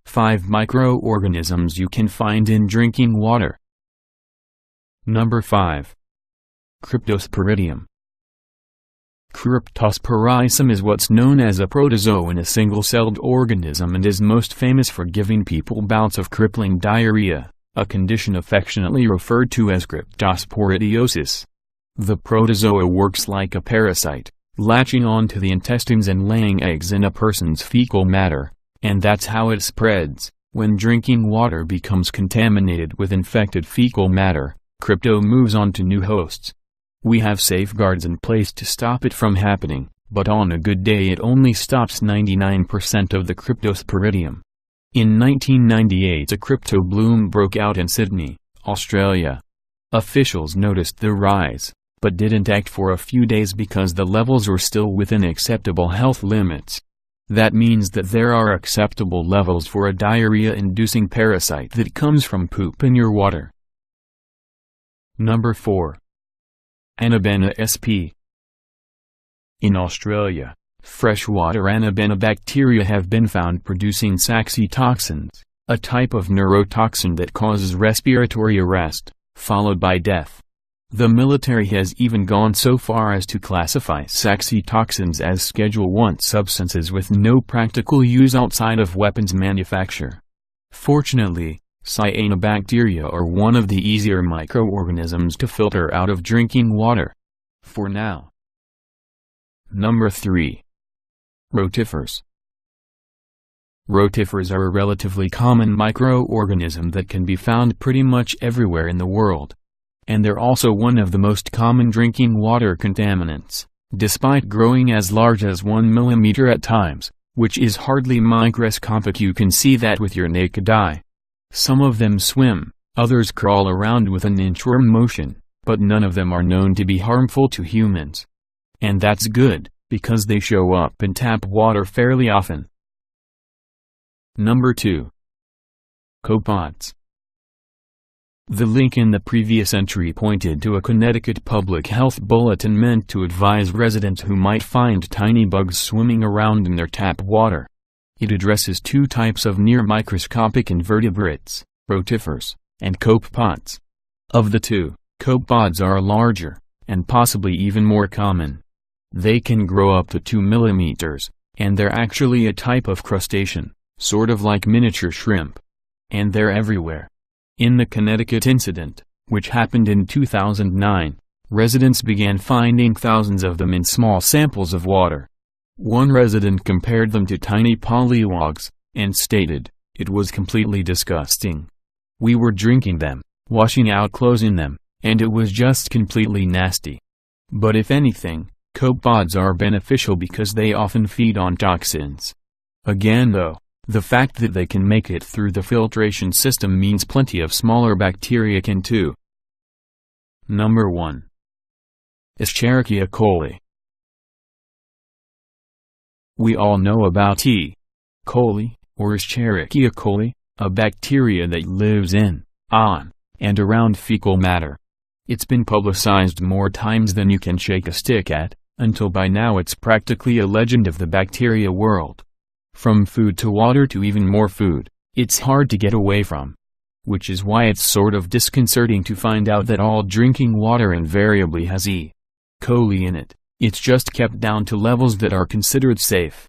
Five microorganisms you can find in drinking water. Number 5. Cryptosporidium. Cryptosporidium is what's known as a protozoa in a single-celled organism and is most famous for giving people bouts of crippling diarrhea, a condition affectionately referred to as cryptosporidiosis. The protozoa works like a parasite, latching onto the intestines and laying eggs in a person's fecal matter, and that's how it spreads. When drinking water becomes contaminated with infected fecal matter, crypto moves on to new hosts. We have safeguards in place to stop it from happening, but on a good day it only stops 99% of the cryptosporidium. In 1998 a crypto bloom broke out in Sydney, Australia. Officials noticed the rise, but didn't act for a few days because the levels were still within acceptable health limits. That means that there are acceptable levels for a diarrhea-inducing parasite that comes from poop in your water. Number 4. Anabenna sp. In Australia, freshwater anabenna bacteria have been found producing saxitoxins, a type of neurotoxin that causes respiratory arrest, followed by death. The military has even gone so far as to classify saxitoxins as Schedule I substances with no practical use outside of weapons manufacture. Fortunately, cyanobacteria are one of the easier microorganisms to filter out of drinking water. For now. Number 3. Rotifers. Rotifers are a relatively common microorganism that can be found pretty much everywhere in the world. And they're also one of the most common drinking water contaminants, despite growing as large as 1 millimeter at times, which is hardly microscopic. You can see that with your naked eye. Some of them swim, others crawl around with an inchworm motion, but none of them are known to be harmful to humans. And that's good, because they show up in tap water fairly often. Number 2. Copepods. The link in the previous entry pointed to a Connecticut public health bulletin meant to advise residents who might find tiny bugs swimming around in their tap water. It addresses two types of near-microscopic invertebrates, rotifers, and copepods. Of the two, copepods are larger, and possibly even more common. They can grow up to 2 millimeters, and they're actually a type of crustacean, sort of like miniature shrimp. And they're everywhere. In the Connecticut incident, which happened in 2009, residents began finding thousands of them in small samples of water. One resident compared them to tiny pollywogs, and stated, "It was completely disgusting. We were drinking them, washing out clothes in them, and it was just completely nasty." But if anything, copepods are beneficial because they often feed on toxins. Again though, the fact that they can make it through the filtration system means plenty of smaller bacteria can too. Number 1. Escherichia coli. We all know about E. coli, or Escherichia coli, a bacteria that lives in, on, and around fecal matter. It's been publicized more times than you can shake a stick at, until by now it's practically a legend of the bacteria world. From food to water to even more food, it's hard to get away from. Which is why it's sort of disconcerting to find out that all drinking water invariably has E. coli in it. It's just kept down to levels that are considered safe.